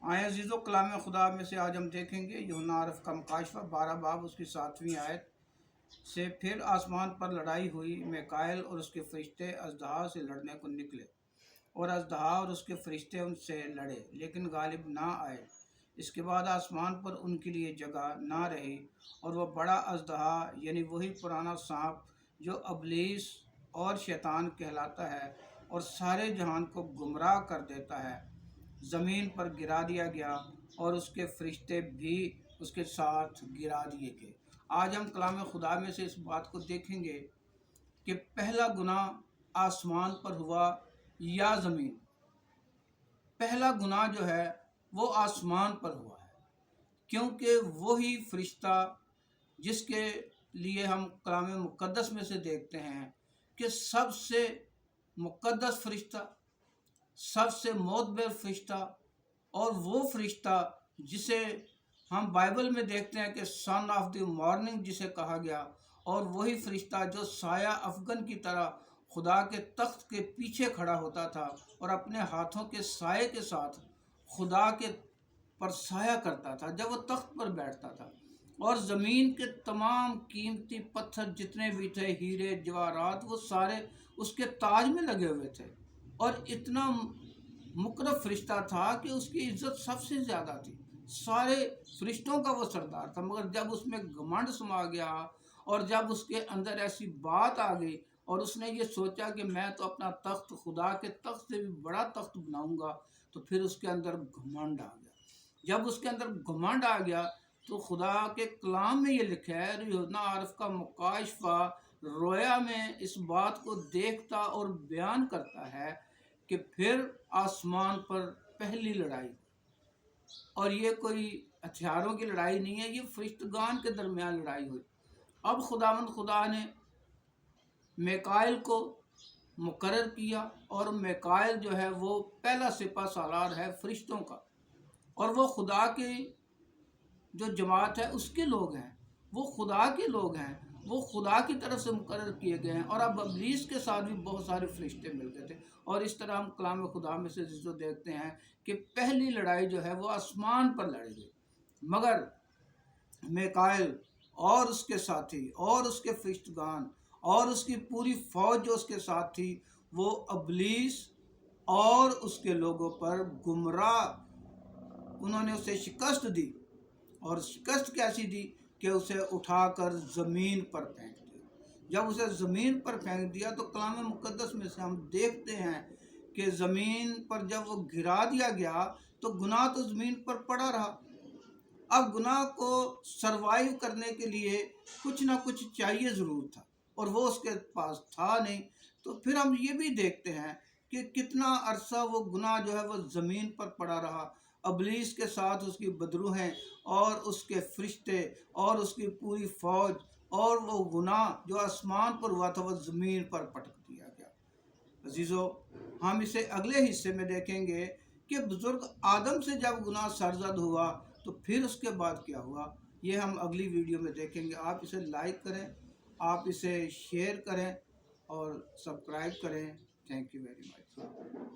آئے عزیزو، کلام خدا میں سے آج ہم دیکھیں گے یوحنا عارف کا مکاشفہ 12 باب اس کی 7ویں آیت سے۔ پھر آسمان پر لڑائی ہوئی، میکائیل اور اس کے فرشتے اژدہا سے لڑنے کو نکلے، اور اژدہا اور اس کے فرشتے ان سے لڑے لیکن غالب نہ آئے۔ اس کے بعد آسمان پر ان کے لیے جگہ نہ رہی، اور وہ بڑا اژدہا یعنی وہی پرانا سانپ جو ابلیس اور شیطان کہلاتا ہے اور سارے جہان کو گمراہ کر دیتا ہے، زمین پر گرا دیا گیا، اور اس کے فرشتے بھی اس کے ساتھ گرا دیے گئے۔ آج ہم کلام خدا میں سے اس بات کو دیکھیں گے کہ پہلا گناہ آسمان پر ہوا یا زمین۔ پہلا گناہ جو ہے وہ آسمان پر ہوا ہے، کیونکہ وہی فرشتہ جس کے لیے ہم کلام مقدس میں سے دیکھتے ہیں کہ سب سے مقدس فرشتہ، سب سے معتبر فرشتہ، اور وہ فرشتہ جسے ہم بائبل میں دیکھتے ہیں کہ سن آف دی مارننگ جسے کہا گیا، اور وہی فرشتہ جو سایہ افغن کی طرح خدا کے تخت کے پیچھے کھڑا ہوتا تھا اور اپنے ہاتھوں کے سائے کے ساتھ خدا کے پر سایہ کرتا تھا جب وہ تخت پر بیٹھتا تھا، اور زمین کے تمام قیمتی پتھر جتنے بھی تھے، ہیرے جواہرات، وہ سارے اس کے تاج میں لگے ہوئے تھے، اور اتنا مقرب فرشتہ تھا کہ اس کی عزت سب سے زیادہ تھی، سارے فرشتوں کا وہ سردار تھا۔ مگر جب اس میں گھمنڈ سما گیا اور جب اس کے اندر ایسی بات آ گئی اور اس نے یہ سوچا کہ میں تو اپنا تخت خدا کے تخت سے بھی بڑا تخت بناؤں گا، تو پھر اس کے اندر گھمنڈ آ گیا۔ جب اس کے اندر گھمنڈ آ گیا تو خدا کے کلام میں یہ لکھا ہے، یوحنا عارف کا مکاشفہ رویا میں اس بات کو دیکھتا اور بیان کرتا ہے کہ پھر آسمان پر پہلی لڑائی، اور یہ کوئی ہتھیاروں کی لڑائی نہیں ہے، یہ فرشتگان کے درمیان لڑائی ہوئی۔ اب خدا نے میکائیل کو مقرر کیا، اور میکائیل جو ہے وہ پہلا سپہ سالار ہے فرشتوں کا، اور وہ خدا کی جو جماعت ہے اس کے لوگ ہیں، وہ خدا کے لوگ ہیں، وہ خدا کی طرف سے مقرر کیے گئے ہیں۔ اور اب ابلیس کے ساتھ بھی بہت سارے فرشتے مل گئے تھے، اور اس طرح ہم کلام خدا میں سے جو دیکھتے ہیں کہ پہلی لڑائی جو ہے وہ آسمان پر لڑی گئی، مگر میکائیل اور اس کے ساتھی اور اس کے فرشتگان اور اس کی پوری فوج جو اس کے ساتھ تھی، وہ ابلیس اور اس کے لوگوں پر گمراہ، انہوں نے اسے شکست دی، اور شکست کیسی دی کہ اسے اٹھا کر زمین پر پھینک دیا۔ جب اسے زمین پر پھینک دیا تو کلام مقدس میں سے ہم دیکھتے ہیں کہ زمین پر جب وہ گرا دیا گیا تو گناہ تو زمین پر پڑا رہا۔ اب گناہ کو سروائیو کرنے کے لیے کچھ نہ کچھ چاہیے ضرور تھا، اور وہ اس کے پاس تھا نہیں۔ تو پھر ہم یہ بھی دیکھتے ہیں کہ کتنا عرصہ وہ گناہ جو ہے وہ زمین پر پڑا رہا، ابلیس کے ساتھ اس کی بدروہیں اور اس کے فرشتے اور اس کی پوری فوج، اور وہ گناہ جو آسمان پر ہوا تھا وہ زمین پر پٹک دیا گیا۔ عزیزو، ہم اسے اگلے حصے میں دیکھیں گے کہ بزرگ آدم سے جب گناہ سرزد ہوا تو پھر اس کے بعد کیا ہوا، یہ ہم اگلی ویڈیو میں دیکھیں گے۔ آپ اسے لائک کریں، آپ اسے شیئر کریں اور سبسکرائب کریں۔ Thank you very much.